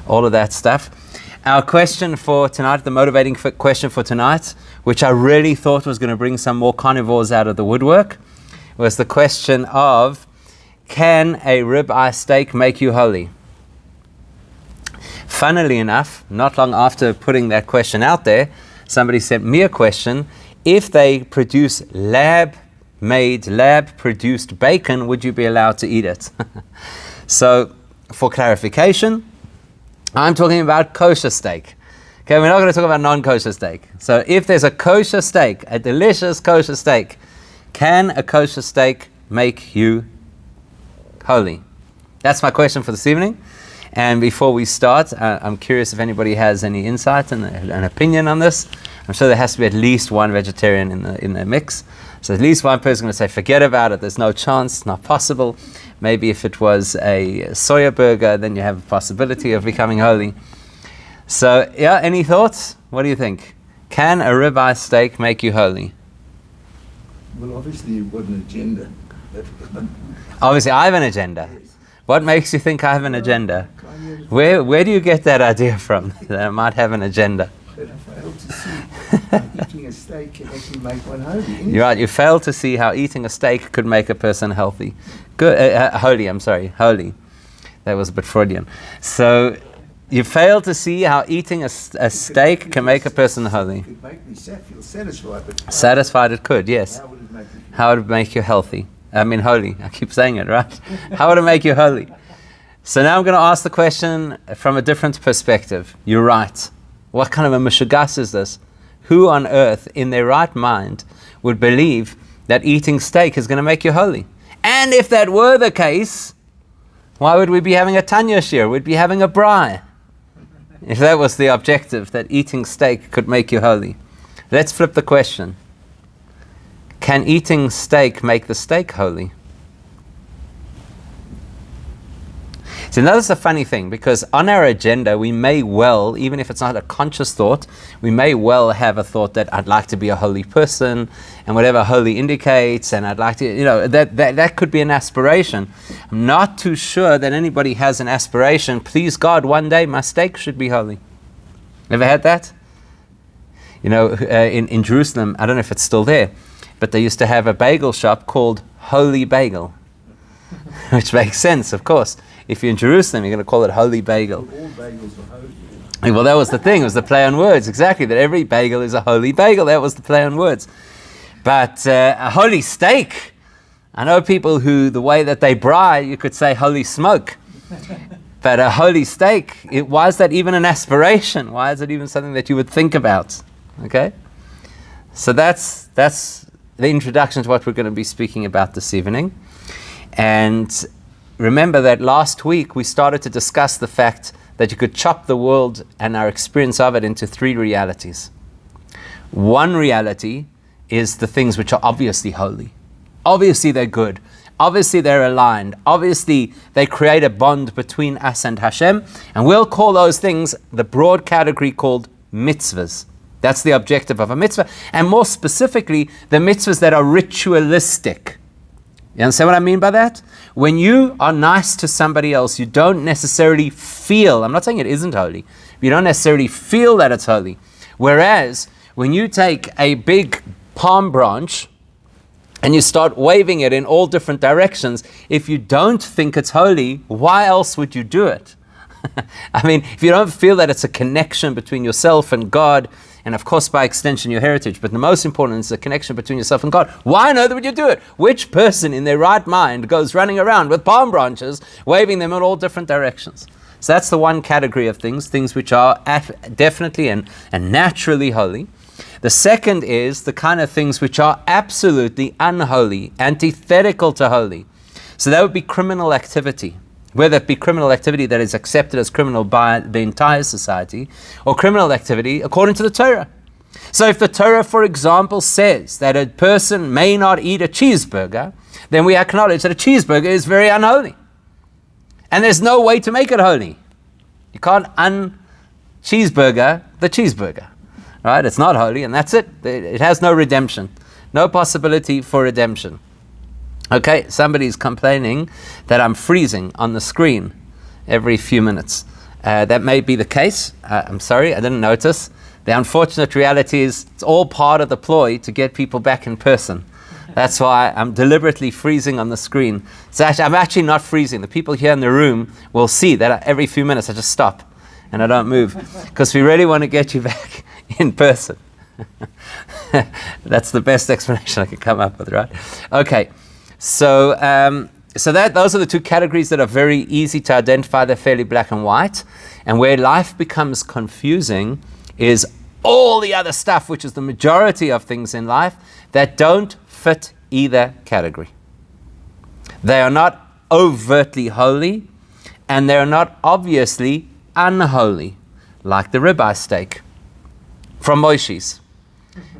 all of that stuff. Our question for tonight, the motivating question for tonight, which I really thought was going to bring some more carnivores out of the woodwork, was the question of, can a ribeye steak make you holy? Funnily enough, not long after putting that question out there, somebody sent me a question. If they produce lab-made, lab-produced bacon, would you be allowed to eat it? So, for clarification, I'm talking about kosher steak. Okay, we're not going to talk about non-kosher steak. So if there's a kosher steak, a delicious kosher steak, can a kosher steak make you holy? That's my question for this evening. And before we start, I'm curious if anybody has any insight and an opinion on this. I'm sure there has to be at least one vegetarian in the mix. So at least one person is going to say, forget about it, there's no chance, not possible. Maybe if it was a soya burger, then you have a possibility of becoming holy. So, yeah, any thoughts? What do you think? Can a ribeye steak make you holy? Well, obviously you've got an agenda. Obviously, I have an agenda. Yes. What makes you think I have an agenda? Where do you get that idea from, that I might have an agenda? But I fail to see how eating a steak can actually make one holy. You're right, you fail to see how eating a steak could make a person healthy. Holy. That was a bit Freudian. So, you fail to see how eating a steak can make a person holy. It could make me feel satisfied. But Satisfied it could, yes. How would it make you feel? How would it make you healthy? I mean holy. I keep saying it, right? How would it make you holy? So now I'm going to ask the question from a different perspective. You're right. What kind of a mishugas is this? Who on earth, in their right mind, would believe that eating steak is going to make you holy? And if that were the case, why would we be having a Tanya shir? We'd be having a braai. If that was the objective, that eating steak could make you holy. Let's flip the question. Can eating steak make the steak holy? So now that's a funny thing, because on our agenda we may well, even if it's not a conscious thought, we may well have a thought that I'd like to be a holy person, and whatever holy indicates, and I'd like to, that could be an aspiration. I'm not too sure that anybody has an aspiration, please God, one day my steak should be holy. Ever had that? In Jerusalem, I don't know if it's still there, but they used to have a bagel shop called Holy Bagel, which makes sense, of course. If you're in Jerusalem, you're going to call it Holy Bagel. All bagels are holy. Well, that was the thing. It was the play on words. Exactly. That every bagel is a holy bagel. That was the play on words. But a holy steak, I know people who, the way that they braai, you could say holy smoke. But a holy steak, why is that even an aspiration? Why is it even something that you would think about? Okay? So that's the introduction to what we're going to be speaking about this evening. And remember that last week we started to discuss the fact that you could chop the world and our experience of it into three realities. One reality is the things which are obviously holy. Obviously they're good. Obviously they're aligned. Obviously they create a bond between us and Hashem. And we'll call those things the broad category called mitzvahs. That's the objective of a mitzvah. And more specifically, the mitzvahs that are ritualistic. You understand what I mean by that? When you are nice to somebody else, you don't necessarily feel, I'm not saying it isn't holy, you don't necessarily feel that it's holy. Whereas, when you take a big palm branch and you start waving it in all different directions, if you don't think it's holy, why else would you do it? I mean, if you don't feel that it's a connection between yourself and God, and of course by extension your heritage, but the most important is the connection between yourself and God. Why on earth would you do it? Which person in their right mind goes running around with palm branches, waving them in all different directions? So that's the one category of things which are definitely and naturally holy. The second is the kind of things which are absolutely unholy, antithetical to holy. So that would be criminal activity. Whether it be criminal activity that is accepted as criminal by the entire society, or criminal activity according to the Torah. So if the Torah, for example, says that a person may not eat a cheeseburger, then we acknowledge that a cheeseburger is very unholy. And there's no way to make it holy. You can't un-cheeseburger the cheeseburger. Right? It's not holy, and that's it. It has no redemption. No possibility for redemption. Okay, somebody's complaining that I'm freezing on the screen every few minutes. That may be the case. I'm sorry, I didn't notice. The unfortunate reality is it's all part of the ploy to get people back in person. That's why I'm deliberately freezing on the screen. I'm actually not freezing. The people here in the room will see that every few minutes I just stop and I don't move because we really want to get you back in person. That's the best explanation I could come up with, right? Okay, so those are the two categories that are very easy to identify. They're fairly black and white. And where life becomes confusing is all the other stuff, which is the majority of things in life, that don't fit either category. They are not overtly holy, and they are not obviously unholy, like the ribeye steak from Moshe's.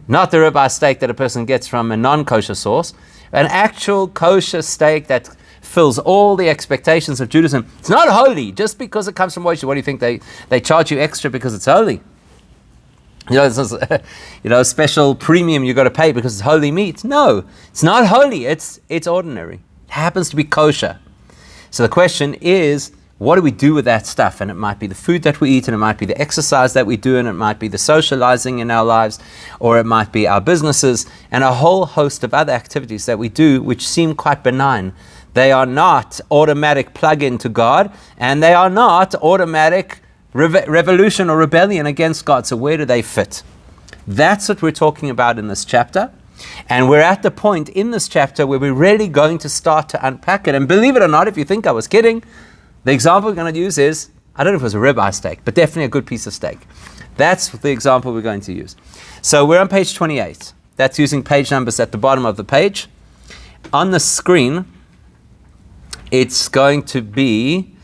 Not the ribeye steak that a person gets from a non-kosher source, an actual kosher steak that fills all the expectations of Judaism. It's not holy just because it comes from Moshe. What do you think? They charge you extra because it's holy? This is, a special premium you got to pay because it's holy meat. No, it's not holy. It's ordinary. It happens to be kosher. So the question is, what do we do with that stuff? And it might be the food that we eat, and it might be the exercise that we do, and it might be the socializing in our lives, or it might be our businesses, and a whole host of other activities that we do which seem quite benign. They are not automatic plug-in to God, and they are not automatic revolution or rebellion against God. So where do they fit? That's what we're talking about in this chapter. And we're at the point in this chapter where we're really going to start to unpack it. And believe it or not, if you think I was kidding, the example we're going to use is, I don't know if it was a ribeye steak, but definitely a good piece of steak. That's the example we're going to use. So we're on page 28. That's using page numbers at the bottom of the page. On the screen, it's going to be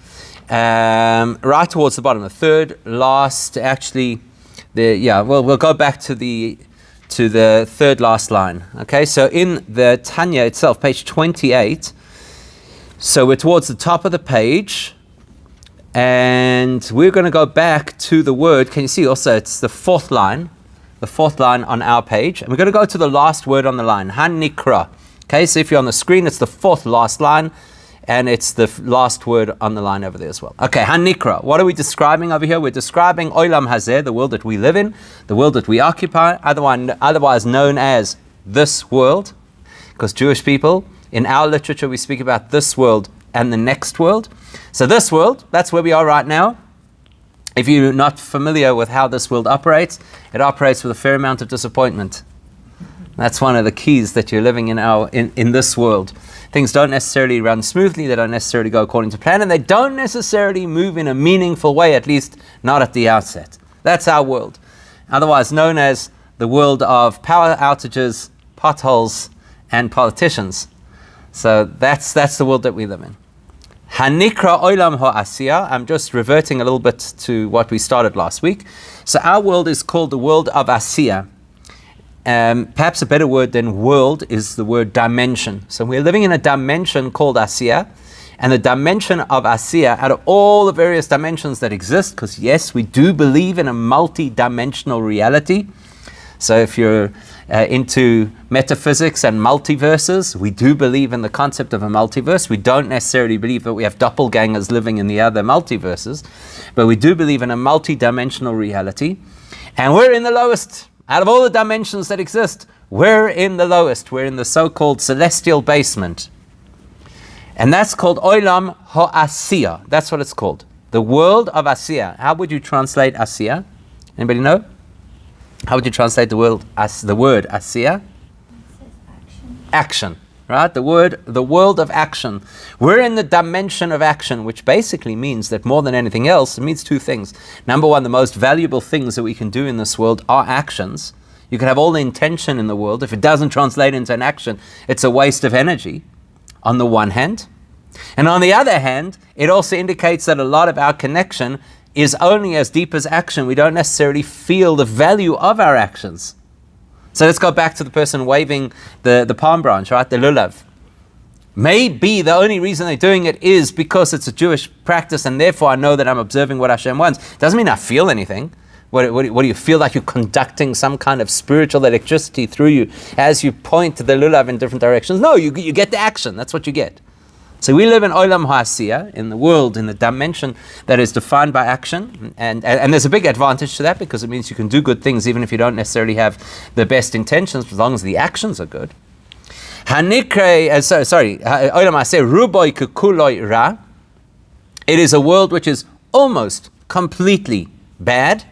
right towards the bottom, the third last, actually, we'll go back to the third last line. Okay, so in the Tanya itself, page 28, so we're towards the top of the page, and we're going to go back to the word. Can you see also it's the fourth line on our page, and we're going to go to the last word on the line, hanikra. Okay, so if you're on the screen, it's the fourth last line, and it's the last word on the line over there as well. Okay, hanikra. What are we describing over here? We're describing olam hazeh, the world that we live in, the world that we occupy, otherwise known as this world, because Jewish people, in our literature, we speak about this world and the next world. So this world, that's where we are right now. If you're not familiar with how this world operates, it operates with a fair amount of disappointment. That's one of the keys that you're living in this world. Things don't necessarily run smoothly, they don't necessarily go according to plan, and they don't necessarily move in a meaningful way, at least not at the outset. That's our world. Otherwise known as the world of power outages, potholes, and politicians. So that's the world that we live in. Hanikra olam ha'asiyah. I'm just reverting a little bit to what we started last week. So our world is called the world of asiyah. Perhaps a better word than world is the word dimension. So we're living in a dimension called asiyah, and the dimension of asiyah, out of all the various dimensions that exist, because yes, we do believe in a multi-dimensional reality. So if you're into metaphysics and multiverses, we do believe in the concept of a multiverse. We don't necessarily believe that we have doppelgangers living in the other multiverses, but we do believe in a multi-dimensional reality. And we're in the lowest. Out of all the dimensions that exist, we're in the lowest. We're in the so-called celestial basement. And that's called Olam Ha'asiyah. That's what it's called. The world of Asiyah. How would you translate Asiyah? Anybody know? How would you translate the word Asiyah? Action. Right? The world of action. We're in the dimension of action, which basically means that more than anything else, it means two things. Number one, the most valuable things that we can do in this world are actions. You can have all the intention in the world. If it doesn't translate into an action, it's a waste of energy, on the one hand. And on the other hand, it also indicates that a lot of our connection is only as deep as action. We don't necessarily feel the value of our actions. So let's go back to the person waving the palm branch, right? The lulav. Maybe the only reason they're doing it is because it's a Jewish practice, and therefore I know that I'm observing what Hashem wants. Doesn't mean I feel anything. What do you feel like you're conducting some kind of spiritual electricity through you as you point to the lulav in different directions? No, you get the action. That's what you get. So we live in Olam Ha'asiyah, in the world, in the dimension that is defined by action. And there's a big advantage to that, because it means you can do good things even if you don't necessarily have the best intentions, as long as the actions are good. Olam Ha'asiyah, Ruboi Kukuloi Ra. It is a world which is almost completely bad.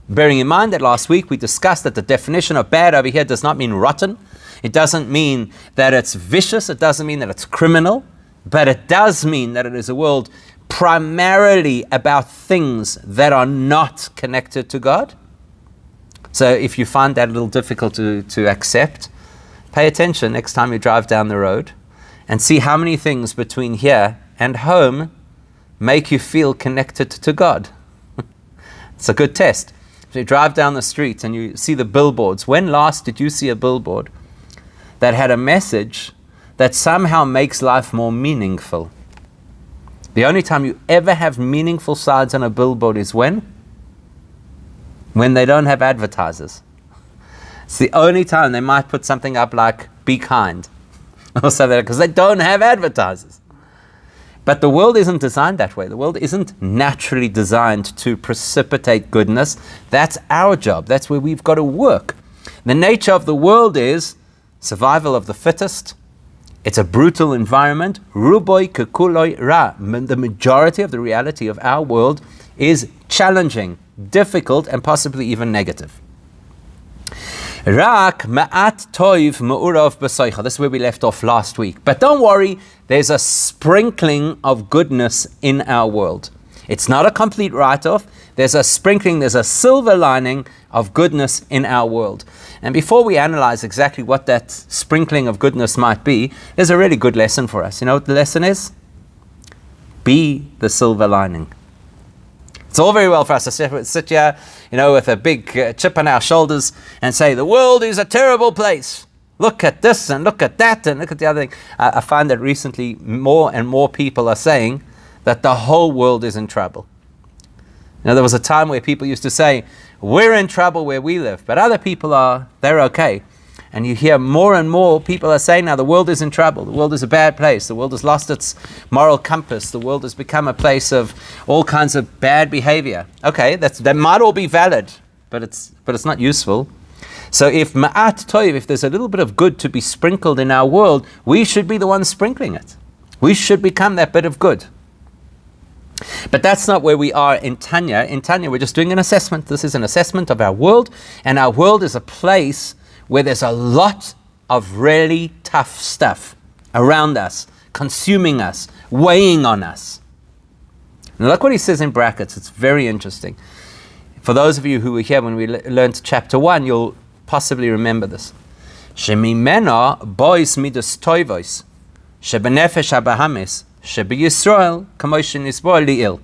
Bearing in mind that last week we discussed that the definition of bad over here does not mean rotten. It doesn't mean that it's vicious. It doesn't mean that it's criminal. But it does mean that it is a world primarily about things that are not connected to God. So if you find that a little difficult to accept, pay attention next time you drive down the road and see how many things between here and home make you feel connected to God. It's a good test. If you drive down the street and you see the billboards, when last did you see a billboard that had a message that somehow makes life more meaningful? The only time you ever have meaningful signs on a billboard is when they don't have advertisers. It's the only time they might put something up like, be kind, or something, because they don't have advertisers. But the world isn't designed that way. The world isn't naturally designed to precipitate goodness. That's our job. That's where we've got to work. The nature of the world is survival of the fittest. It's a brutal environment. Ruboi kekuloi ra. The majority of the reality of our world is challenging, difficult, and possibly even negative. Rak ma'at toiv ma'urav b'soicha. This is where we left off last week. But don't worry, there's a sprinkling of goodness in our world. It's not a complete write-off. There's a sprinkling, there's a silver lining of goodness in our world. And before we analyze exactly what that sprinkling of goodness might be, there's a really good lesson for us. You know what the lesson is? Be the silver lining. It's all very well for us to sit here, with a big chip on our shoulders and say, the world is a terrible place. Look at this and look at that and look at the other thing. I find that recently more and more people are saying that the whole world is in trouble. There was a time where people used to say, we're in trouble where we live, but other people they're okay. And you hear more and more people are saying now the world is in trouble. The world is a bad place. The world has lost its moral compass. The world has become a place of all kinds of bad behavior. Okay, that might all be valid, but it's not useful. So if ma'at toiv, if there's a little bit of good to be sprinkled in our world, we should be the ones sprinkling it. We should become that bit of good. But that's not where we are in Tanya. In Tanya, we're just doing an assessment. This is an assessment of our world, and our world is a place where there's a lot of really tough stuff around us, consuming us, weighing on us. Now look what he says in brackets. It's very interesting. For those of you who were here when we learned chapter 1, you'll possibly remember this. Shemimena bois midas toivos, shebenefesh habahamis, shebiyisrael kamosh nisboel li'il.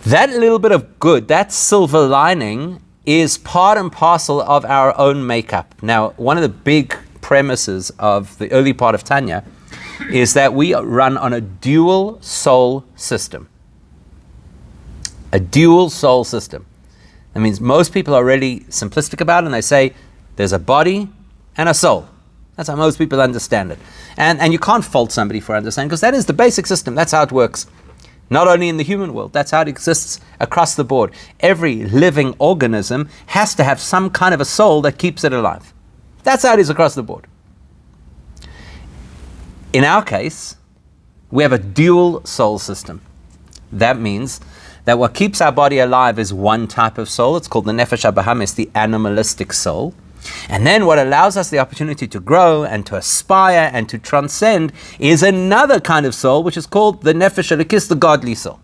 That little bit of good, that silver lining, is part and parcel of our own makeup. Now, one of the big premises of the early part of Tanya is that we run on a dual soul system. A dual soul system. That means most people are really simplistic about it, and they say there's a body and a soul. That's how most people understand it. And you can't fault somebody for understanding, because that is the basic system. That's how it works. Not only in the human world, that's how it exists across the board. Every living organism has to have some kind of a soul that keeps it alive. That's how it is across the board. In our case, we have a dual soul system. That means that what keeps our body alive is one type of soul. It's called the nefesh habahamis, the animalistic soul. And then what allows us the opportunity to grow and to aspire and to transcend is another kind of soul, which is called the nefesh elokis, the godly soul.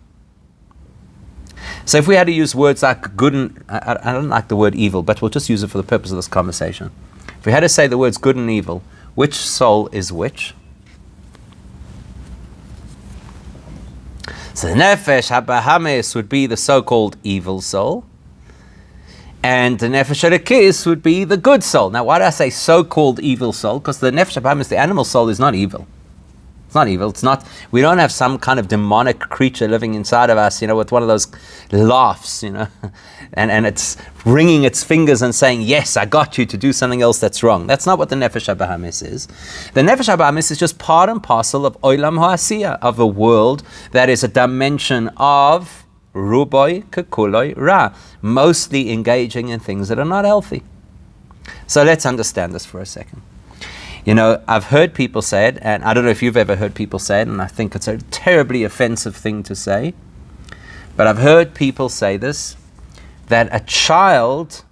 So if we had to use words like good and, I don't like the word evil, but we'll just use it for the purpose of this conversation. If we had to say the words good and evil, which soul is which? So the nefesh habahamis would be the so-called evil soul. And the nefesh elokis would be the good soul. Now, why do I say so-called evil soul? Because the nefesh habahamis, the animal soul, is not evil. It's not evil. It's not. We don't have some kind of demonic creature living inside of us, with one of those laughs, and it's wringing its fingers and saying, "Yes, I got you," to do something else that's wrong. That's not what the Nefesh HaBahamis is. The Nefesh HaBahamis is just part and parcel of Olam Ha'asiyah, of a world that is a dimension of Ruboi Kekuloi Ra, mostly engaging in things that are not healthy. So let's understand this for a second. I've heard people say it, and I don't know if you've ever heard people say it, and I think it's a terribly offensive thing to say, but I've heard people say this, that a child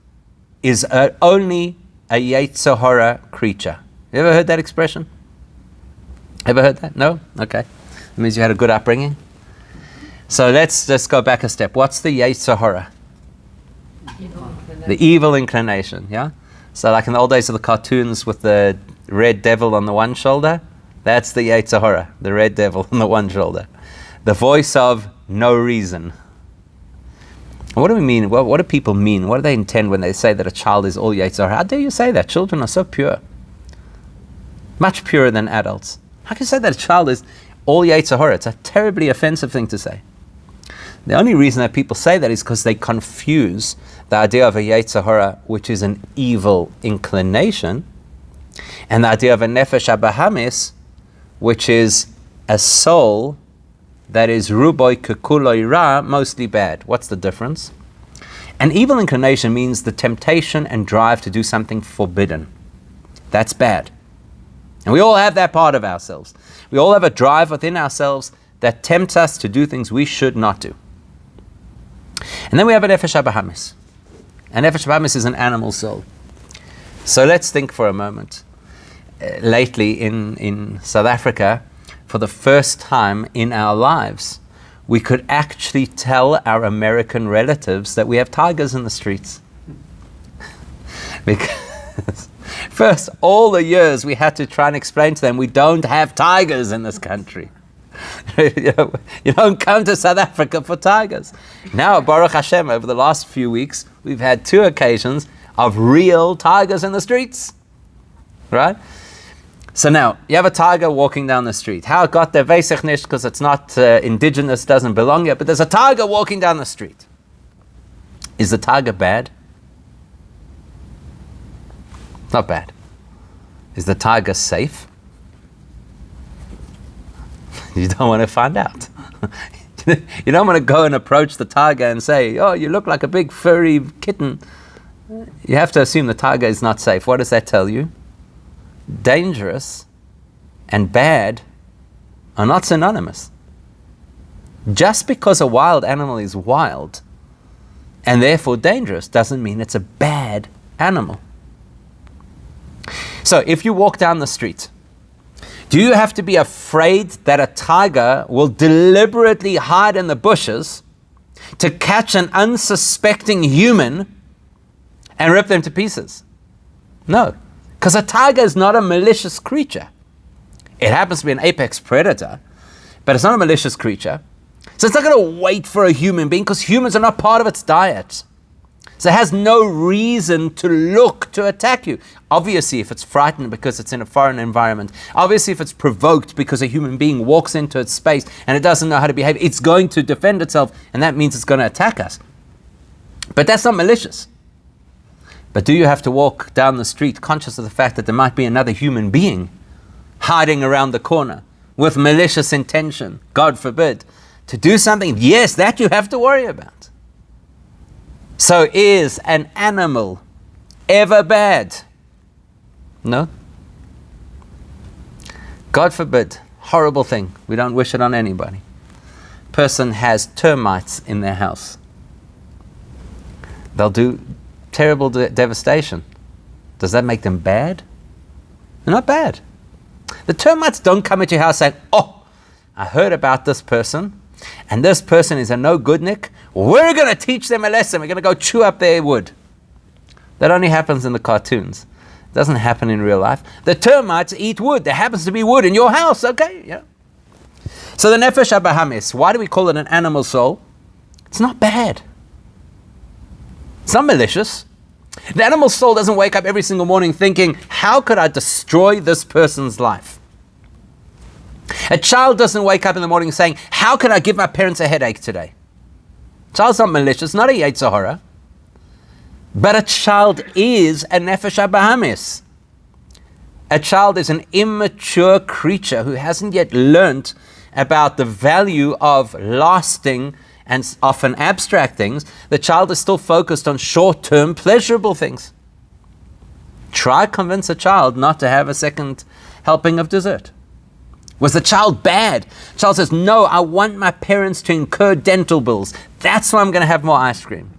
is only a Yetzer Hara creature. You ever heard that expression? Ever heard that? No? Okay. It means you had a good upbringing. So let's just go back a step. What's the Yetzer Hara? The evil inclination, yeah? So like in the old days of the cartoons with the red devil on the one shoulder, that's the Yetzer Hara, the red devil on the one shoulder. The voice of no reason. What do we mean? What do people mean? What do they intend when they say that a child is all Yetzer Hara? How dare you say that? Children are so pure. Much purer than adults. How can you say that a child is all Yetzer Hara? It's a terribly offensive thing to say. The only reason that people say that is because they confuse the idea of a Yetzer Hara, which is an evil inclination, and the idea of a Nefesh HaBahamis, which is a soul that is Ruboi Kekuloi Ra, mostly bad. What's the difference? An evil inclination means the temptation and drive to do something forbidden. That's bad. And we all have that part of ourselves. We all have a drive within ourselves that tempts us to do things we should not do. And then we have a Nefesh HaBahamis. A Nefesh HaBahamis is an animal soul. So let's think for a moment. Lately in South Africa, for the first time in our lives, we could actually tell our American relatives that we have tigers in the streets. Because first, all the years we had to try and explain to them we don't have tigers in this country. You don't come to South Africa for tigers. Now, Baruch Hashem, over the last few weeks, we've had 2 occasions of real tigers in the streets. Right? So now, you have a tiger walking down the street. How it got there? Weiß ich nicht, because it's not indigenous, doesn't belong here, but there's a tiger walking down the street. Is the tiger bad? Not bad. Is the tiger safe? You don't want to find out. You don't want to go and approach the tiger and say, "Oh, you look like a big furry kitten." You have to assume the tiger is not safe. What does that tell you? Dangerous and bad are not synonymous. Just because a wild animal is wild and therefore dangerous doesn't mean it's a bad animal. So if you walk down the street, do you have to be afraid that a tiger will deliberately hide in the bushes to catch an unsuspecting human and rip them to pieces? No, because a tiger is not a malicious creature. It happens to be an apex predator, but it's not a malicious creature. So it's not going to wait for a human being because humans are not part of its diet. So it has no reason to look to attack you. Obviously, if it's frightened because it's in a foreign environment, obviously if it's provoked because a human being walks into its space and it doesn't know how to behave, it's going to defend itself, and that means it's going to attack us. But that's not malicious. But do you have to walk down the street conscious of the fact that there might be another human being hiding around the corner with malicious intention, God forbid, to do something? Yes, that you have to worry about. So is an animal ever bad? No. God forbid, horrible thing. We don't wish it on anybody. Person has termites in their house. They'll do terrible devastation. Does that make them bad? They're not bad. The termites don't come at your house saying, "Oh, I heard about this person, and this person is a no-goodnik. We're going to teach them a lesson. We're going to go chew up their wood." That only happens in the cartoons. It doesn't happen in real life. The termites eat wood. There happens to be wood in your house, okay? Yeah. So the Nefesh HaBahamis, why do we call it an animal soul? It's not bad. It's not malicious. The animal soul doesn't wake up every single morning thinking, "How could I destroy this person's life?" A child doesn't wake up in the morning saying, how can I give my parents a headache today? Child's not malicious, not a Yetzer Hara. But a child is a nefesh habahamis. A child is an immature creature who hasn't yet learnt about the value of lasting and often abstract things. The child is still focused on short-term pleasurable things. Try convince a child not to have a second helping of dessert. Was the child bad? The child says, no, I want my parents to incur dental bills. That's why I'm going to have more ice cream.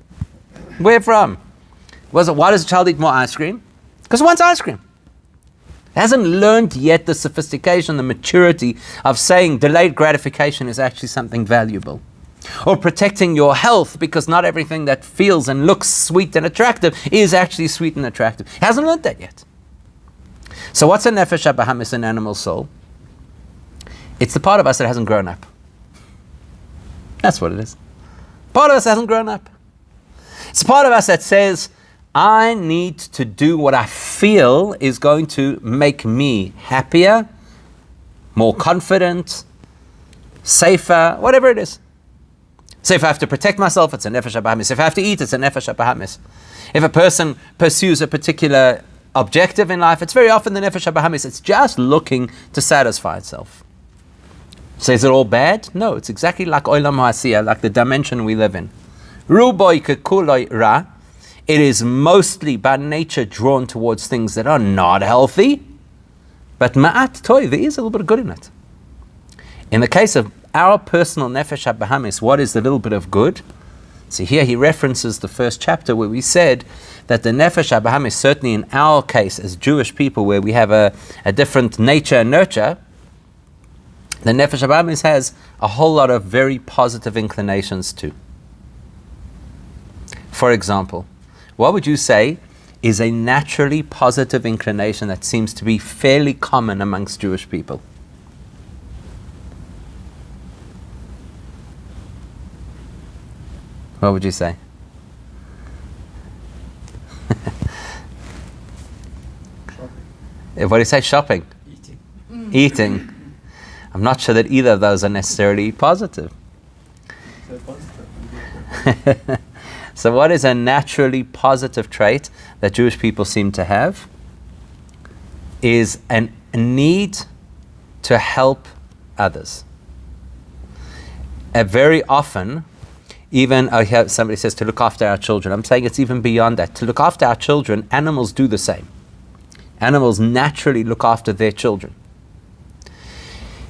Where from? Why does a child eat more ice cream? Because it wants ice cream. It hasn't learned yet the sophistication, the maturity of saying delayed gratification is actually something valuable. Or protecting your health, because not everything that feels and looks sweet and attractive is actually sweet and attractive. It hasn't learned that yet. So what's a nefesh habahamis, an animal soul? It's the part of us that hasn't grown up. That's what it is. Part of us hasn't grown up. It's a part of us that says, I need to do what I feel is going to make me happier, more confident, safer, whatever it is. So if I have to protect myself, it's a nefesh habahamis. If I have to eat, it's a nefesh habahamis. If a person pursues a particular objective in life, it's very often the nefesh habahamis. It's just looking to satisfy itself. So is it all bad? No, it's exactly like olam ha'asiyah, like the dimension we live in. Ruboy kekuloi ra. It is mostly by nature drawn towards things that are not healthy, but ma'at toy, there is a little bit of good in it. In the case of our personal nefesh habahamis, what is the little bit of good? So here he references the first chapter where we said that the nefesh habahamis, certainly in our case as Jewish people, where we have a different nature and nurture, the nefesh habahamis has a whole lot of very positive inclinations too. For example, what would you say is a naturally positive inclination that seems to be fairly common amongst Jewish people? What would you say? What do you say? Shopping? Eating. I'm not sure that either of those are necessarily positive. So what is a naturally positive trait that Jewish people seem to have? Is a need to help others. Very often, even somebody says to look after our children. I'm saying it's even beyond that. To look after our children, animals do the same. Animals naturally look after their children.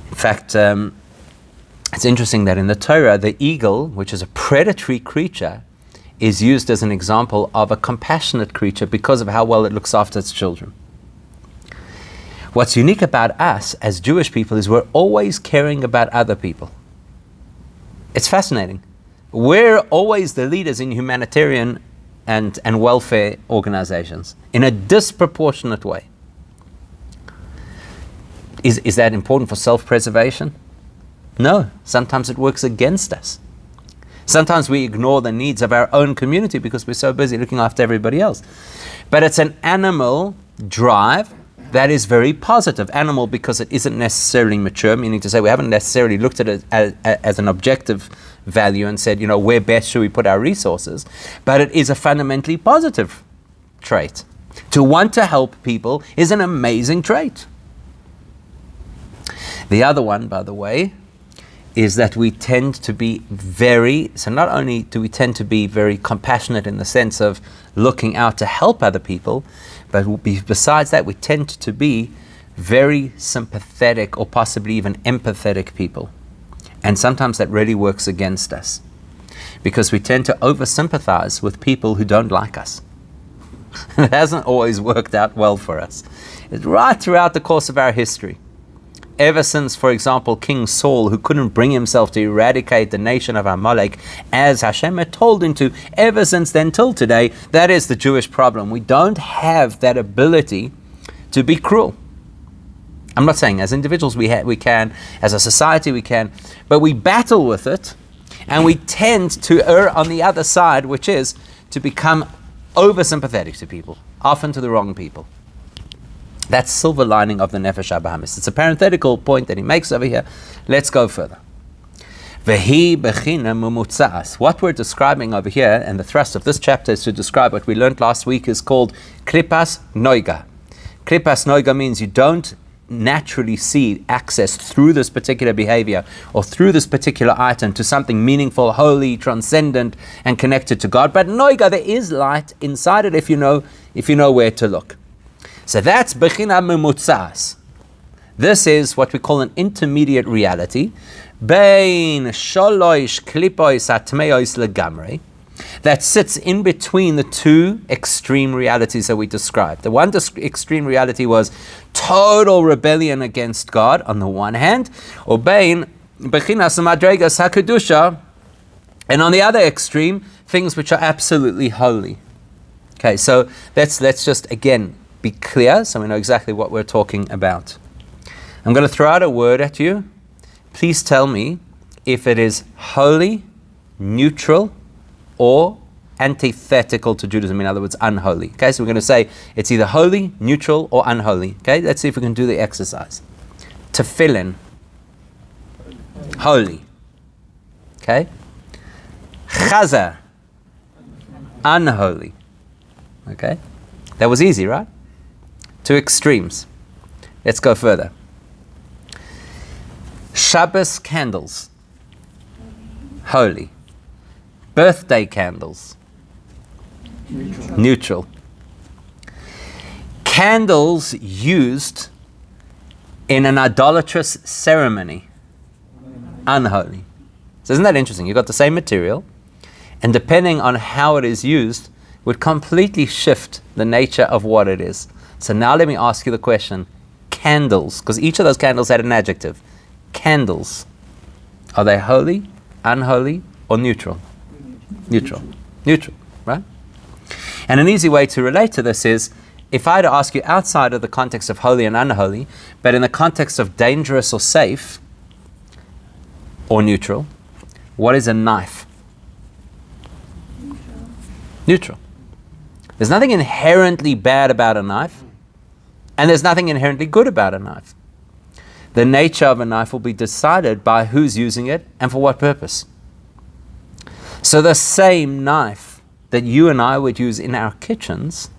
In fact, it's interesting that in the Torah, the eagle, which is a predatory creature, is used as an example of a compassionate creature because of how well it looks after its children. What's unique about us as Jewish people is we're always caring about other people. It's fascinating. We're always the leaders in humanitarian and welfare organizations in a disproportionate way. Is that important for self-preservation? No. Sometimes it works against us. Sometimes we ignore the needs of our own community because we're so busy looking after everybody else. But it's an animal drive that is very positive. Animal because it isn't necessarily mature, meaning to say we haven't necessarily looked at it as an objective value and said, where best should we put our resources? But it is a fundamentally positive trait. To want to help people is an amazing trait. The other one, by the way, is that we tend to be so not only do we tend to be very compassionate in the sense of looking out to help other people, but besides that, we tend to be very sympathetic or possibly even empathetic people. And sometimes that really works against us because we tend to over-sympathize with people who don't like us. It hasn't always worked out well for us. It's right throughout the course of our history. Ever since, for example, King Saul, who couldn't bring himself to eradicate the nation of Amalek, as Hashem had told him to, ever since then till today, that is the Jewish problem. We don't have that ability to be cruel. I'm not saying as individuals we can, as a society we can, but we battle with it, and we tend to err on the other side, which is to become over-sympathetic to people, often to the wrong people. That's silver lining of the Nefesh HaBahamis. It's a parenthetical point that he makes over here. Let's go further. Vehi bechina mumutzas. What we're describing over here, and the thrust of this chapter is to describe what we learned last week, is called klipas noiga. Klipas noiga means you don't naturally see access through this particular behavior or through this particular item to something meaningful, holy, transcendent, and connected to God. But noiga, there is light inside it if you know where to look. So that's bechina mumutzas. This is what we call an intermediate reality. Bein sholosh klipois atmeos legamre, that sits in between the two extreme realities that we described. The one extreme reality was total rebellion against God on the one hand, or bein bechinas madregas hakadusha, and on the other extreme, things which are absolutely holy. Okay, so let's just again be clear so we know exactly what we're talking about. I'm going to throw out a word at you. Please tell me if it is holy, neutral, or antithetical to Judaism, in other words, unholy. Okay, so we're going to say it's either holy, neutral, or unholy. Okay, let's see if we can do the exercise. Tefillin, holy. Okay. Chazar, unholy. Okay, that was easy, right? Two extremes. Let's go further. Shabbos candles, holy. Birthday candles, neutral. Candles used in an idolatrous ceremony, unholy. So isn't that interesting? You've got the same material, and depending on how it is used, would completely shift the nature of what it is. So now let me ask you the question. Candles, because each of those candles had an adjective. Candles, are they holy, unholy, or neutral? Neutral, right? And an easy way to relate to this is, if I had to ask you outside of the context of holy and unholy, but in the context of dangerous or safe, or neutral, what is a knife? Neutral. There's nothing inherently bad about a knife, and there's nothing inherently good about a knife. The nature of a knife will be decided by who's using it and for what purpose. So the same knife that you and I would use in our kitchens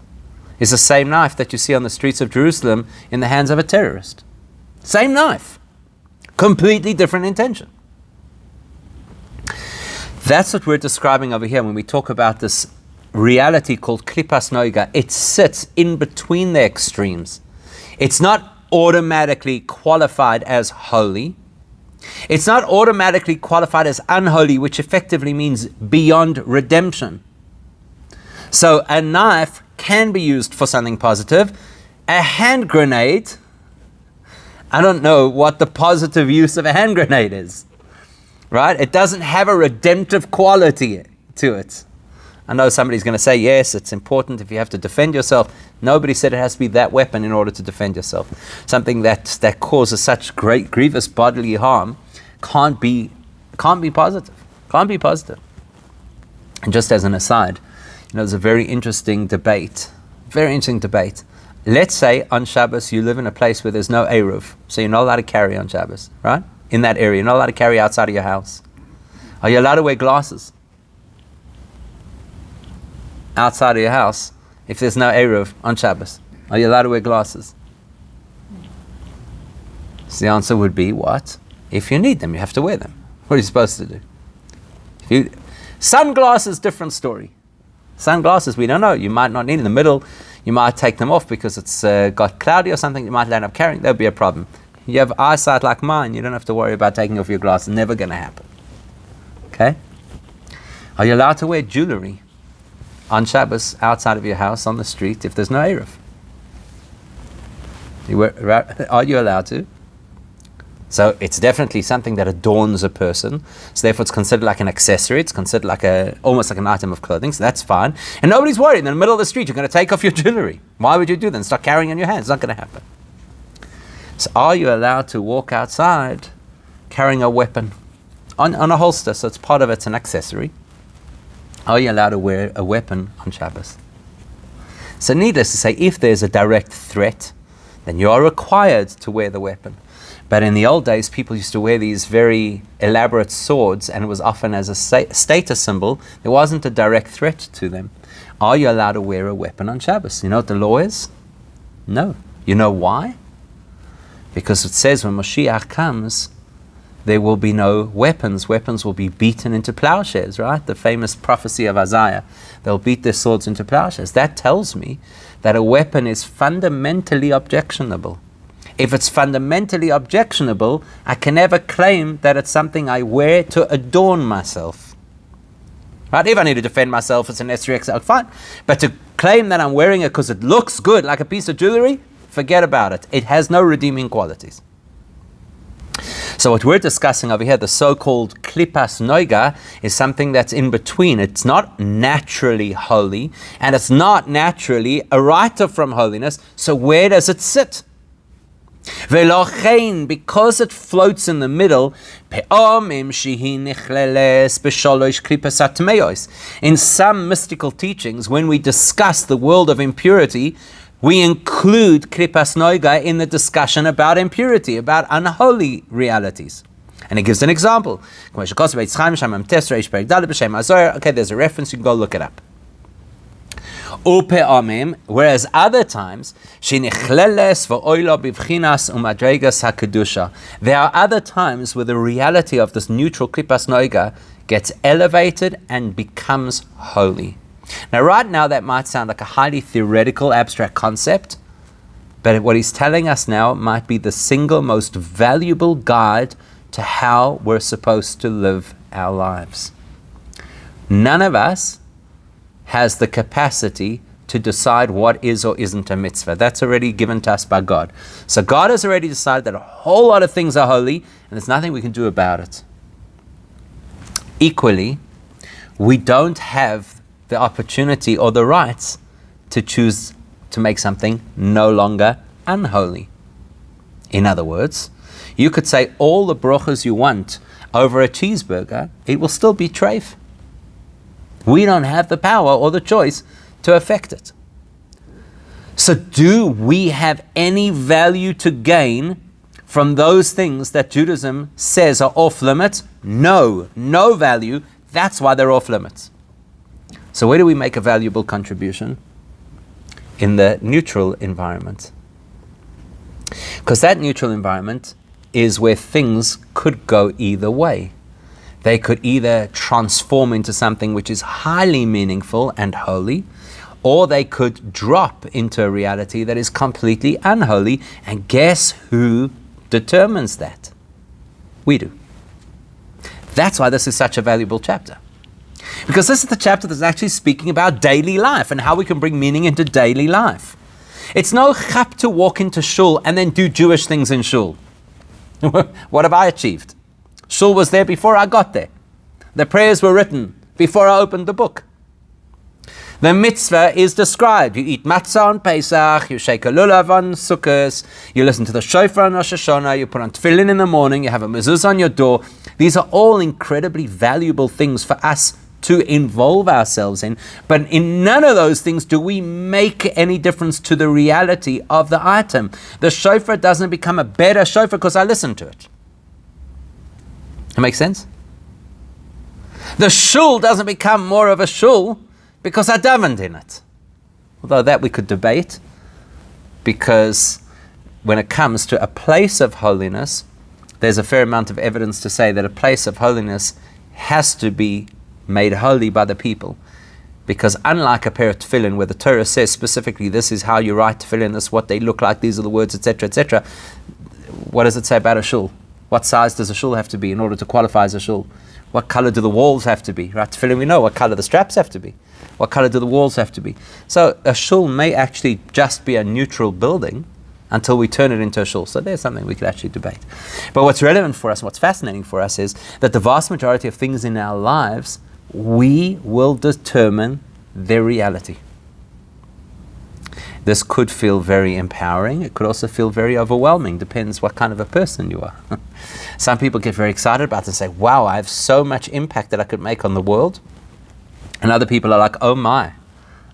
is the same knife that you see on the streets of Jerusalem in the hands of a terrorist. Same knife. Completely different intention. That's what we're describing over here when we talk about this reality called klipas noiga. It sits in between the extremes. It's not automatically qualified as holy. It's not automatically qualified as unholy, which effectively means beyond redemption. So a knife can be used for something positive. A hand grenade, I don't know what the positive use of a hand grenade is, right? It doesn't have a redemptive quality to it. I know somebody's going to say, yes, it's important if you have to defend yourself. Nobody said it has to be that weapon in order to defend yourself. Something that causes such great grievous bodily harm can't be positive. Can't be positive. And just as an aside, there's a very interesting debate. Let's say on Shabbos you live in a place where there's no Eruv, so you're not allowed to carry on Shabbos, right? In that area, you're not allowed to carry outside of your house. Are you allowed to wear glasses outside of your house if there's no Eruv on Shabbos? Are you allowed to wear glasses? So the answer would be what? If you need them, you have to wear them. What are you supposed to do? Sunglasses, different story. Sunglasses, we don't know. You might not need in the middle. You might take them off because it's got cloudy or something. You might end up carrying. There'll be a problem. You have eyesight like mine. You don't have to worry about taking off your glasses. Never going to happen. Okay? Are you allowed to wear jewelry on Shabbos outside of your house on the street if there's no Eruv? Are you allowed to? So it's definitely something that adorns a person. So therefore it's considered like an accessory. It's considered like almost like an item of clothing. So that's fine. And nobody's worried. In the middle of the street, you're going to take off your jewelry. Why would you do that? Start carrying in your hands. It's not going to happen. So are you allowed to walk outside carrying a weapon on a holster? So it's part of it's an accessory. Are you allowed to wear a weapon on Shabbos? So needless to say, if there's a direct threat then you are required to wear the weapon. But in the old days, people used to wear these very elaborate swords, and it was often as a status symbol. There wasn't a direct threat to them. Are you allowed to wear a weapon on Shabbos? You know what the law is? No. You know why? Because it says when Moshiach comes, there will be no weapons. Weapons will be beaten into plowshares, right? The famous prophecy of Isaiah. They'll beat their swords into plowshares. That tells me that a weapon is fundamentally objectionable. If it's fundamentally objectionable, I can never claim that it's something I wear to adorn myself. Right? If I need to defend myself, it's a necessary exercise, fine. But to claim that I'm wearing it because it looks good, like a piece of jewelry, forget about it. It has no redeeming qualities. So what we're discussing over here, the so-called klippas noiga, is something that's in between. It's not naturally holy, and it's not naturally a writer from holiness. So where does it sit? Because it floats in the middle, in some mystical teachings, when we discuss the world of impurity, we include klippas noiga in the discussion about impurity, about unholy realities. And it gives an example. Okay, there's a reference, you can go look it up. Whereas other times, there are other times where the reality of this neutral klippas noiga gets elevated and becomes holy. Now, right now, that might sound like a highly theoretical, abstract concept, but what he's telling us now might be the single most valuable guide to how we're supposed to live our lives. None of us has the capacity to decide what is or isn't a mitzvah. That's already given to us by God. So God has already decided that a whole lot of things are holy, and there's nothing we can do about it. Equally, we don't have the opportunity or the rights to choose to make something no longer unholy. In other words, you could say all the brachas you want over a cheeseburger, it will still be treif. We don't have the power or the choice to affect it. So do we have any value to gain from those things that Judaism says are off limits? No, no value. That's why they're off limits. So where do we make a valuable contribution? In the neutral environment. Because that neutral environment is where things could go either way. They could either transform into something which is highly meaningful and holy, or they could drop into a reality that is completely unholy. And guess who determines that? We do. That's why this is such a valuable chapter. Because this is the chapter that's actually speaking about daily life and how we can bring meaning into daily life. It's no chap to walk into shul and then do Jewish things in shul. What have I achieved? Shul was there before I got there. The prayers were written before I opened the book. The mitzvah is described. You eat matzah on Pesach, you shake a lulav on Sukkot, you listen to the shofar on Rosh Hashanah, you put on tefillin in the morning, you have a mezuzah on your door. These are all incredibly valuable things for us to involve ourselves in, but in none of those things do we make any difference to the reality of the item. The shofar doesn't become a better shofar because I listen to it. That makes sense? The shul doesn't become more of a shul because I davened in it. Although that we could debate, because when it comes to a place of holiness, there's a fair amount of evidence to say that a place of holiness has to be made holy by the people. Because unlike a pair of tefillin, where the Torah says specifically, this is how you write tefillin, this is what they look like, these are the words, etc., etc., what does it say about a shul? What size does a shul have to be in order to qualify as a shul? What color do the walls have to be? Right, tefillin, we know what color the straps have to be. What color do the walls have to be? So a shul may actually just be a neutral building until we turn it into a shul. So there's something we could actually debate. But what's relevant for us, what's fascinating for us, is that the vast majority of things in our lives, we will determine their reality. This could feel very empowering. It could also feel very overwhelming. Depends what kind of a person you are. Some people get very excited about it and say, wow, I have so much impact that I could make on the world. And other people are like, oh my,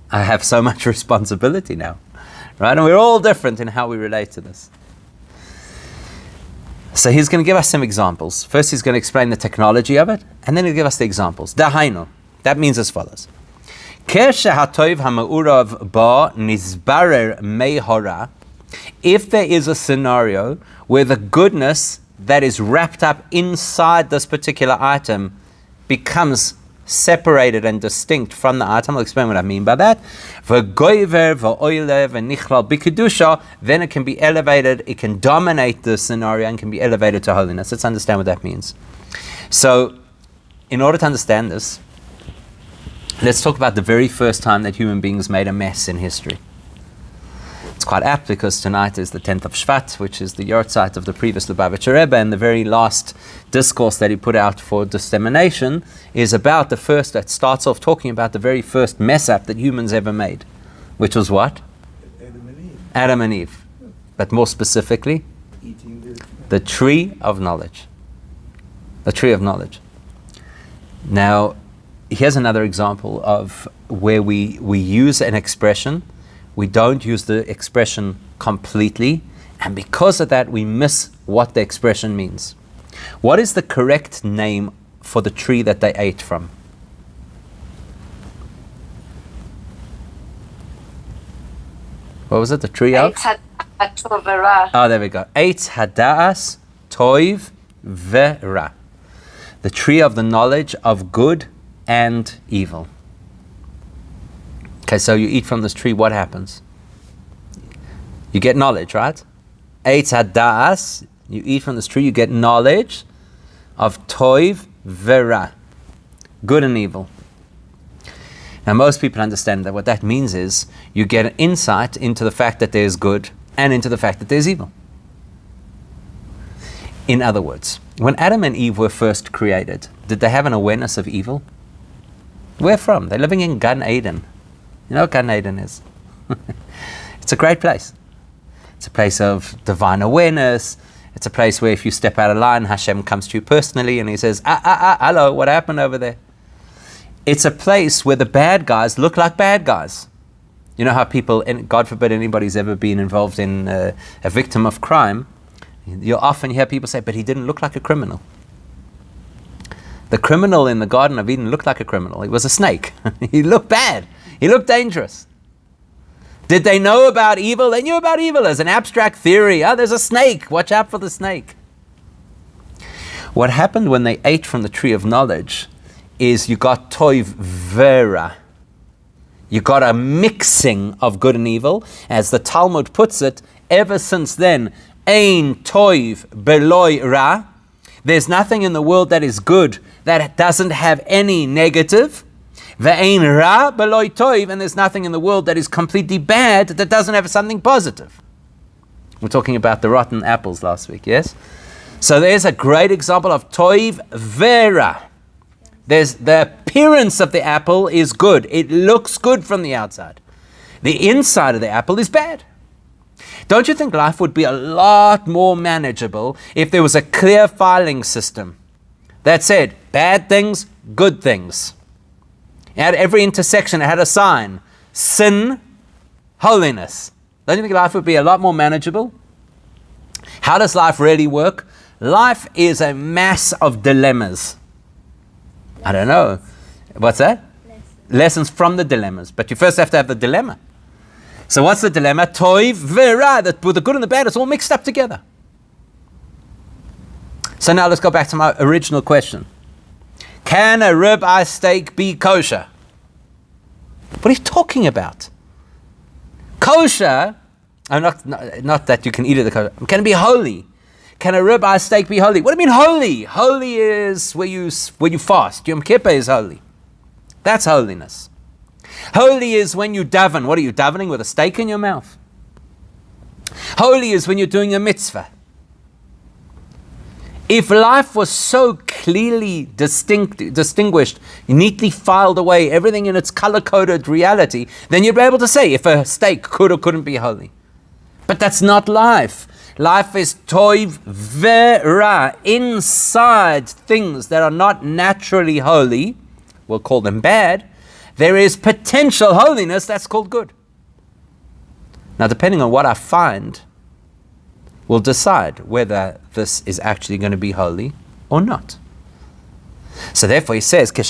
I have so much responsibility now. right? And we're all different in how we relate to this. So he's going to give us some examples. First, he's going to explain the technology of it, and then he'll give us the examples. Dahainu. That means as follows. If there is a scenario where the goodness that is wrapped up inside this particular item becomes separated and distinct from the item, I'll explain what I mean by that. Then it can be elevated, it can dominate the scenario and can be elevated to holiness. Let's understand what that means. So, in order to understand this, let's talk about the very first time that human beings made a mess in history. It's quite apt because tonight is the 10th of Shvat, which is the Yortzeit of the previous Lubavitcher Rebbe, and the very last discourse that he put out for dissemination is about the first, that starts off talking about the very first mess up that humans ever made, which was what? Adam and Eve. Adam and Eve. But more specifically, Eating the tree of knowledge. The tree of knowledge. Now, here's another example of where we use an expression. We don't use the expression completely, and because of that, we miss what the expression means. What is the correct name for the tree that they ate from? What was it? The tree of? Oh, there we go. Eitz Hada'as Toiv Vera. The tree of the knowledge of good and evil. Okay, so you eat from this tree, what happens? You get knowledge, right? Eitz Hada'as, you eat from this tree, you get knowledge of Toiv Vera, good and evil. Now, most people understand that what that means is you get an insight into the fact that there's good and into the fact that there's evil. In other words, when Adam and Eve were first created, did they have an awareness of evil? Where from? They're living in Gan Eden. You know what Gan Eden is? It's a great place. It's a place of divine awareness. It's a place where if you step out of line, Hashem comes to you personally and he says, hello, what happened over there? It's a place where the bad guys look like bad guys. You know how people, and God forbid anybody's ever been involved in a victim of crime, you'll often hear people say, but he didn't look like a criminal. The criminal in the Garden of Eden looked like a criminal. He was a snake. He looked bad. He looked dangerous. Did they know about evil? They knew about evil as an abstract theory. Oh, there's a snake. Watch out for the snake. What happened when they ate from the tree of knowledge is you got toiv vera. You got a mixing of good and evil. As the Talmud puts it, ever since then, ein toiv beloi ra. There's nothing in the world that is good that doesn't have any negative. Ve'ein ra beloi toiv, and there's nothing in the world that is completely bad that doesn't have something positive. We're talking about the rotten apples last week, yes? So there's a great example of toiv vera. There's the appearance of the apple is good. It looks good from the outside. The inside of the apple is bad. Don't you think life would be a lot more manageable if there was a clear filing system that said bad things, good things? At every intersection, it had a sign, sin, holiness. Don't you think life would be a lot more manageable? How does life really work? Life is a mass of dilemmas. I don't know. What's that? Lessons from the dilemmas. But you first have to have the dilemma. So what's the dilemma? Toiv vera, that the good and the bad is all mixed up together. So now let's go back to my original question. Can a ribeye steak be kosher? What are you talking about? Kosher, not that you can eat it. Can it be holy? Can a ribeye steak be holy? What do you mean holy? Holy is where you fast. Yom Kippur is holy. That's holiness. Holy is when you daven. What are you davening with a steak in your mouth? Holy is when you're doing a mitzvah. If life was so clearly distinguished, neatly filed away, everything in its color-coded reality, then you'd be able to say if a steak could or couldn't be holy. But that's not life. Life is toiv vera, inside things that are not naturally holy, we'll call them bad, there is potential holiness that's called good. Now, depending on what I find, will decide whether this is actually going to be holy or not. So therefore he says, I'm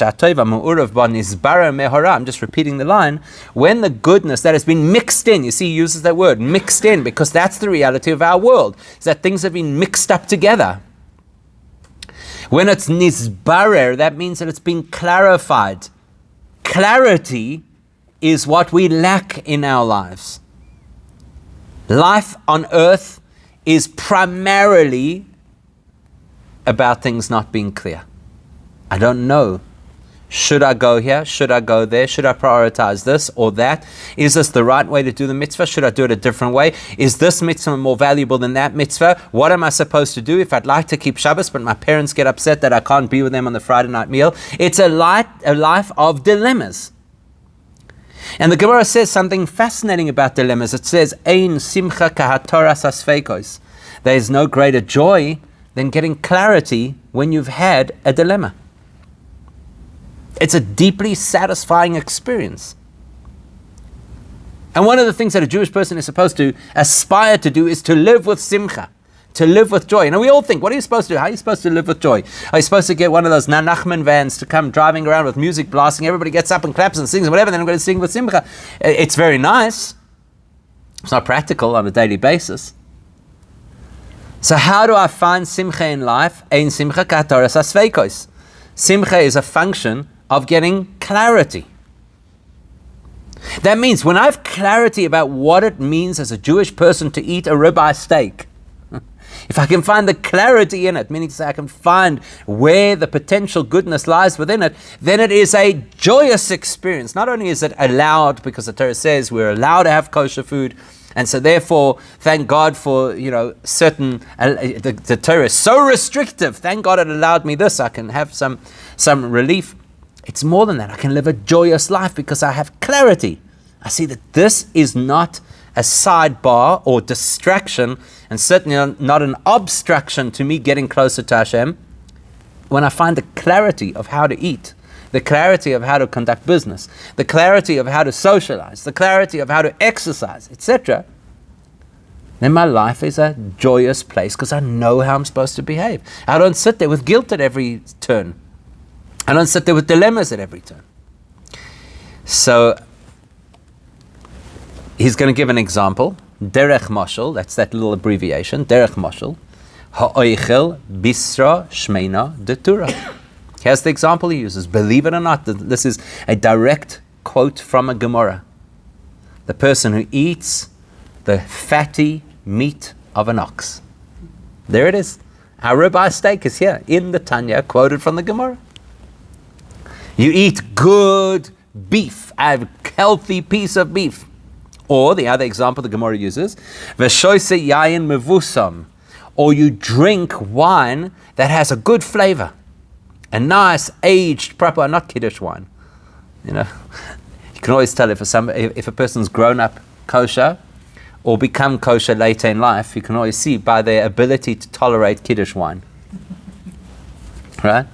just repeating the line, when the goodness that has been mixed in, you see he uses that word, mixed in, because that's the reality of our world, is that things have been mixed up together. When it's nizbarer, that means that it's been clarified. Clarity is what we lack in our lives. Life on earth is primarily about things not being clear. I don't know. Should I go here? Should I go there? Should I prioritize this or that? Is this the right way to do the mitzvah? Should I do it a different way? Is this mitzvah more valuable than that mitzvah? What am I supposed to do if I'd like to keep Shabbos, but my parents get upset that I can't be with them on the Friday night meal? It's a life of dilemmas. And the Gemara says something fascinating about dilemmas. It says, Ein simcha kahatoras asfeikos. There is no greater joy than getting clarity when you've had a dilemma. It's a deeply satisfying experience. And one of the things that a Jewish person is supposed to aspire to do is to live with simcha, to live with joy. And we all think, what are you supposed to do? How are you supposed to live with joy? Are you supposed to get one of those Nachman vans to come driving around with music blasting? Everybody gets up and claps and sings and whatever, then I'm going to sing with simcha. It's very nice. It's not practical on a daily basis. So how do I find simcha in life? Ein simcha ka'toras asveikos. Simcha is a function of getting clarity. That means when I have clarity about what it means as a Jewish person to eat a ribeye steak, if I can find the clarity in it, meaning to say I can find where the potential goodness lies within it, then it is a joyous experience. Not only is it allowed, because the Torah says we're allowed to have kosher food, and so therefore, thank God for, certain, the Torah is so restrictive, thank God it allowed me this, I can have some relief. It's more than that. I can live a joyous life because I have clarity. I see that this is not a sidebar or distraction, and certainly not an obstruction to me getting closer to Hashem. When I find the clarity of how to eat, the clarity of how to conduct business, the clarity of how to socialize, the clarity of how to exercise, etc., then my life is a joyous place because I know how I'm supposed to behave. I don't sit there with guilt at every turn. I don't sit there with dilemmas at every turn. So he's going to give an example. Derech mashal, that's that little abbreviation. Derech mashal. Ha'oichel bisra shmeina detura. Here's the example he uses. Believe it or not, this is a direct quote from a Gemara. The person who eats the fatty meat of an ox. There it is. Our ribeye steak is here in the Tanya, quoted from the Gemara. You eat good beef, a healthy piece of beef. Or the other example the Gemara uses, Veshoise yayin mevusam, or you drink wine that has a good flavor, a nice aged, proper, not kiddush wine. You can always tell if a person's grown up kosher or become kosher later in life. You can always see by their ability to tolerate kiddush wine, right?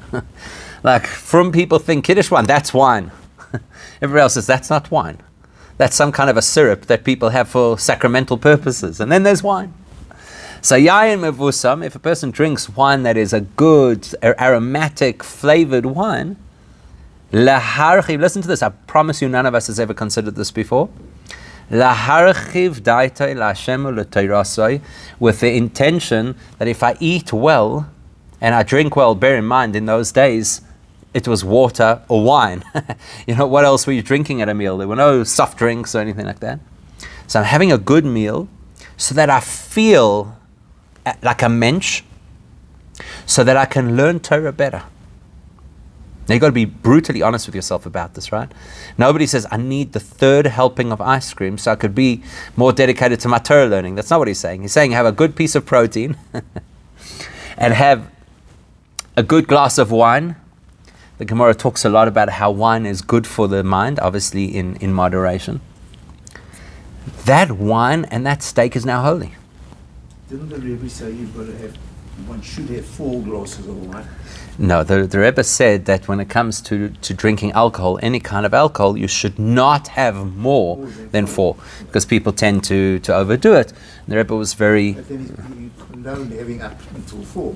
Like, from people think Kiddush wine, that's wine. Everybody else says, that's not wine. That's some kind of a syrup that people have for sacramental purposes. And then there's wine. So, yayin mevusam, if a person drinks wine that is a good, aromatic, flavored wine, laharchiv, listen to this, I promise you none of us has ever considered this before. Laharchiv daitay la'ashemu l'teirasoi, with the intention that if I eat well, and I drink well, bear in mind, in those days, it was water or wine. What else were you drinking at a meal? There were no soft drinks or anything like that. So I'm having a good meal so that I feel like a mensch, so that I can learn Torah better. Now you've got to be brutally honest with yourself about this, right? Nobody says, I need the third helping of ice cream so I could be more dedicated to my Torah learning. That's not what he's saying. He's saying have a good piece of protein and have a good glass of wine. The Gemara talks a lot about how wine is good for the mind, obviously in moderation. That wine and that steak is now holy. Didn't the Rebbe say you've got to have One should have 4 glasses of wine. No, the Rebbe said that when it comes to drinking alcohol, any kind of alcohol, you should not have more than 4, because people tend to overdo it. And the Rebbe was very... But then you condone having up until 4.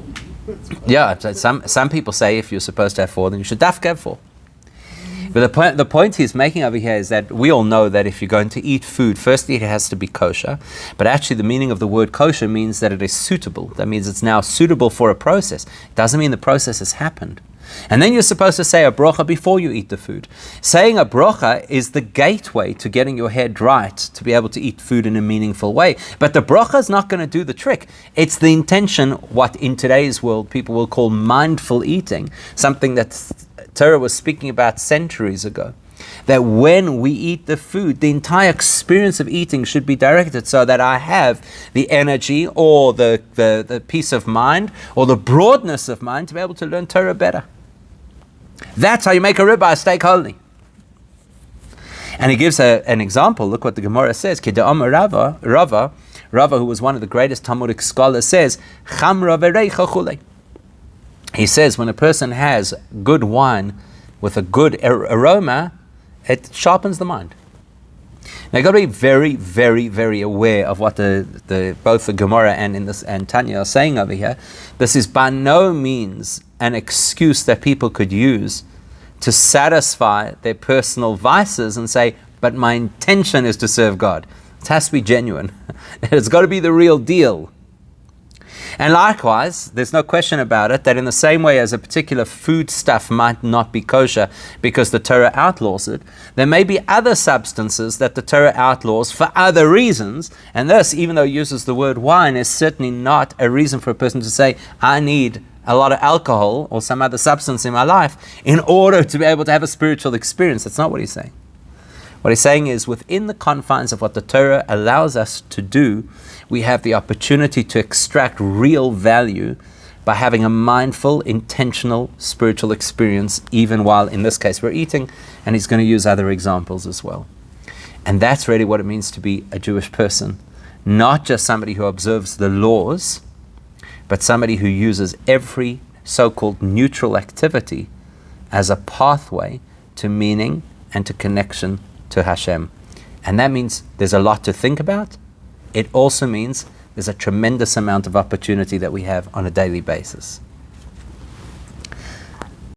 Yeah, some people say if you're supposed to have 4, then you should dafka have 4. But the point he's making over here is that we all know that if you're going to eat food, firstly it has to be kosher. But actually the meaning of the word kosher means that it is suitable. That means it's now suitable for a process. It doesn't mean the process has happened. And then you're supposed to say a bracha before you eat the food. Saying a bracha is the gateway to getting your head right, to be able to eat food in a meaningful way. But the bracha is not going to do the trick. It's the intention, what in today's world people will call mindful eating, something that Torah was speaking about centuries ago. That when we eat the food, the entire experience of eating should be directed so that I have the energy or the peace of mind or the broadness of mind to be able to learn Torah better. That's how you make a ribeye steak holy. And he gives an example. Look what the Gemara says. Rava, who was one of the greatest Talmudic scholars, says, Chamra v'reicha chulei. He says when a person has good wine with a good aroma, it sharpens the mind. Now you've got to be very, very, very aware of what both the Gemara and Tanya are saying over here. This is by no means an excuse that people could use to satisfy their personal vices and say, but my intention is to serve God. It has to be genuine. It's got to be the real deal. And likewise, there's no question about it that in the same way as a particular food stuff might not be kosher because the Torah outlaws it, there may be other substances that the Torah outlaws for other reasons. And this, even though it uses the word wine, is certainly not a reason for a person to say, I need a lot of alcohol or some other substance in my life in order to be able to have a spiritual experience. That's not what he's saying. What he's saying is within the confines of what the Torah allows us to do, we have the opportunity to extract real value by having a mindful, intentional spiritual experience, even while, in this case, we're eating, and he's going to use other examples as well. And that's really what it means to be a Jewish person. Not just somebody who observes the laws, but somebody who uses every so-called neutral activity as a pathway to meaning and to connection to Hashem. And that means there's a lot to think about. It also means there's a tremendous amount of opportunity that we have on a daily basis.